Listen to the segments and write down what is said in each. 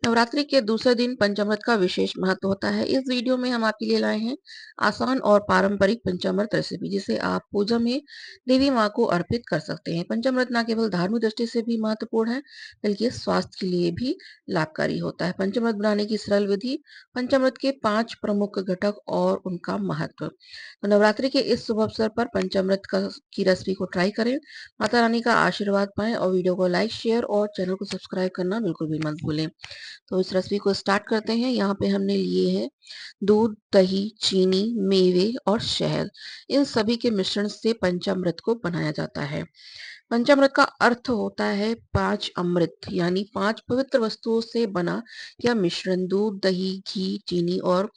नवरात्रि के दूसरे दिन पंचामृत का विशेष महत्व होता है। इस वीडियो में हम आपके लिए लाए हैं आसान और पारंपरिक पंचामृत रेसिपी जिसे आप पूजा में देवी माँ को अर्पित कर सकते हैं। पंचामृत न केवल धार्मिक दृष्टि से भी महत्वपूर्ण है बल्कि स्वास्थ्य के लिए भी लाभकारी होता है। पंचामृत बनाने की सरल विधि, पंचामृत के 5 प्रमुख घटक और उनका महत्व। तो नवरात्रि के इस शुभ अवसर पर पंचामृत की रेसिपी को ट्राई करें, माता रानी का आशीर्वाद पाएं और वीडियो को लाइक, शेयर और चैनल को सब्सक्राइब करना बिल्कुल भी मत भूलें। तो इस रेसिपी को स्टार्ट करते हैं। यहाँ पे हमने लिए हैं दूध, दही, चीनी, मेवे और शहद। इन सभी के मिश्रण से पंचामृत को बनाया जाता है। पंचामृत का अर्थ होता है 5 अमृत, यानी 5 पवित्र वस्तुओं से बना यह मिश्रण दूध, दही, घी, चीनी और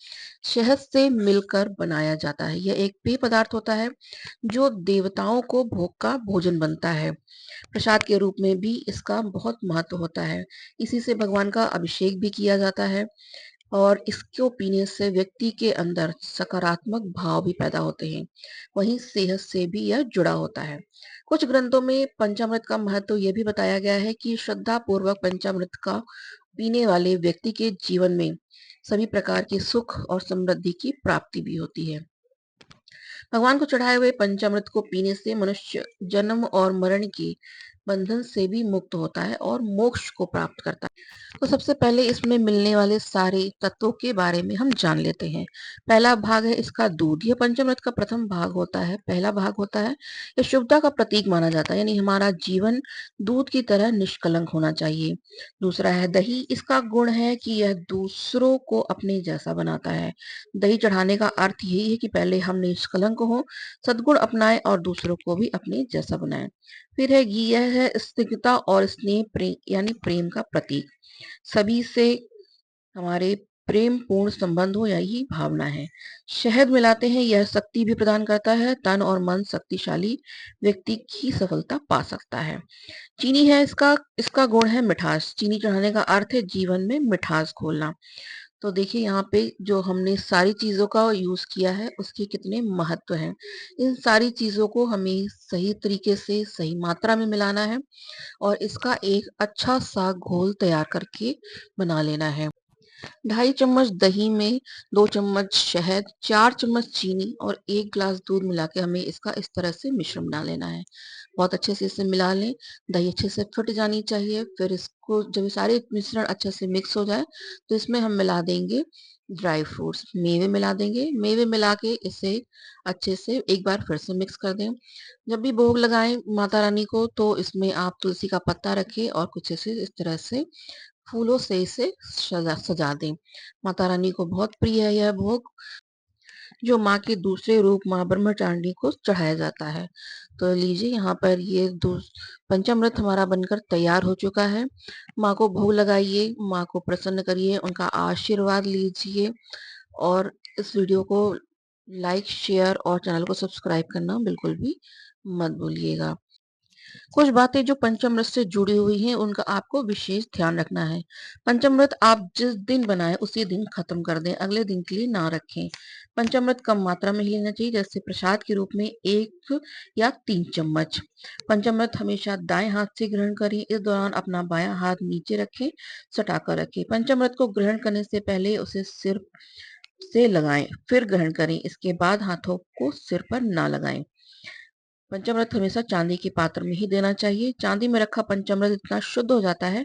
शहद से मिलकर बनाया जाता है। यह एक पेय पदार्थ होता है जो देवताओं को भोग का भोजन बनता है। प्रसाद के रूप में भी इसका बहुत महत्व होता है। इसी से भगवान का अभिषेक भी किया जाता है और इसको पीने से व्यक्ति के अंदर सकारात्मक भाव भी पैदा होते हैं। वहीं सेहत से भी यह जुड़ा होता है। कुछ ग्रंथों में पंचामृत का महत्व यह भी बताया गया है कि श्रद्धा पूर्वक पंचामृत का पीने वाले व्यक्ति के जीवन में सभी प्रकार के सुख और समृद्धि की प्राप्ति भी होती है। भगवान को चढ़ाए हुए पंचामृत को पीने से मनुष्य जन्म और मरण के बंधन से भी मुक्त होता है और मोक्ष को प्राप्त करता है। तो सबसे पहले इसमें मिलने वाले सारे तत्वों के बारे में हम जान लेते हैं। पहला भाग है इसका दूध। यह पंचामृत का प्रथम भाग होता है, पहला भाग होता है। यह शुद्धता का प्रतीक माना जाता है, यानी हमारा जीवन दूध की तरह निष्कलंक होना चाहिए। दूसरा है दही। इसका गुण है कि यह दूसरों को अपने जैसा बनाता है। दही चढ़ाने का अर्थ यही है कि पहले हम निष्कलंक हो, सद्गुण अपनाएं और दूसरों को भी अपने जैसा बनाएं। फिर है घी। यह है स्निग्धता और स्नेह, प्रेम यानी प्रेम का प्रतीक। सभी से हमारे प्रेम पूर्ण संबंध हो, यही भावना है। शहद मिलाते हैं। यह शक्ति भी प्रदान करता है। तन और मन शक्तिशाली व्यक्ति की सफलता पा सकता है। चीनी है इसका इसका गुण है मिठास। चीनी चढ़ाने का अर्थ है जीवन में मिठास घोलना। तो देखिए यहाँ पे जो हमने सारी चीजों का यूज किया है उसके कितने महत्व हैं। इन सारी चीजों को हमें सही तरीके से सही मात्रा में मिलाना है और इसका एक अच्छा सा घोल तैयार करके बना लेना है। 2.5 चम्मच दही में 2 चम्मच शहद, 4 चम्मच चीनी और 1 ग्लास दूध मिला के हमें इसका इस तरह से मिश्रण बना लेना है। बहुत अच्छे से इसे मिला लें। दही अच्छे से फट जानी चाहिए। फिर इसको जब ये सारे मिश्रण अच्छे से मिक्स हो जाए तो इसमें हम मिला देंगे ड्राई फ्रूट्स, मेवे मिला देंगे। मेवे मिला के इसे अच्छे से एक बार फिर से मिक्स कर दें। जब भी भोग लगाएं माता रानी को तो इसमें आप तुलसी का पत्ता रखें और कुछ ऐसे इस तरह से फूलों से इसे सजा दें। माता रानी को बहुत प्रिय है यह भोग, जो माँ के दूसरे रूप माँ ब्रह्मचारिणी को चढ़ाया जाता है। तो लीजिए यहाँ पर ये पंचामृत हमारा बनकर तैयार हो चुका है। माँ को भोग लगाइए, माँ को प्रसन्न करिए, उनका आशीर्वाद लीजिए और इस वीडियो को लाइक, शेयर और चैनल को सब्सक्राइब करना बिल्कुल भी मत भूलिएगा। कुछ बातें जो पंचामृत से जुड़ी हुई हैं उनका आपको विशेष ध्यान रखना है। पंचामृत आप जिस दिन बनाएं उसी दिन खत्म कर दें, अगले दिन के लिए ना रखें। पंचामृत कम मात्रा में ही लेना चाहिए, जैसे प्रसाद के रूप में 1 या 3 चम्मच। पंचामृत हमेशा दाएं हाथ से ग्रहण करें। इस दौरान अपना बायां हाथ नीचे रखें, सटाकर रखें। पंचामृत को ग्रहण करने से पहले उसे सिर से लगाएं, फिर ग्रहण करें। इसके बाद हाथों को सिर पर ना लगाएं। पंचामृत हमेशा चांदी के पात्र में ही देना चाहिए। चांदी में रखा पंचामृत इतना शुद्ध हो जाता है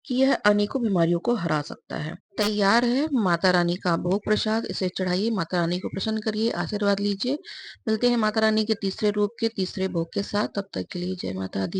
कि यह अनेकों बीमारियों को हरा सकता है। तैयार है माता रानी का भोग प्रसाद। इसे चढ़ाइए, माता रानी को प्रसन्न करिए, आशीर्वाद लीजिए। मिलते हैं माता रानी के तीसरे रूप के तीसरे भोग के साथ। तब तक के लिए जय माता दी।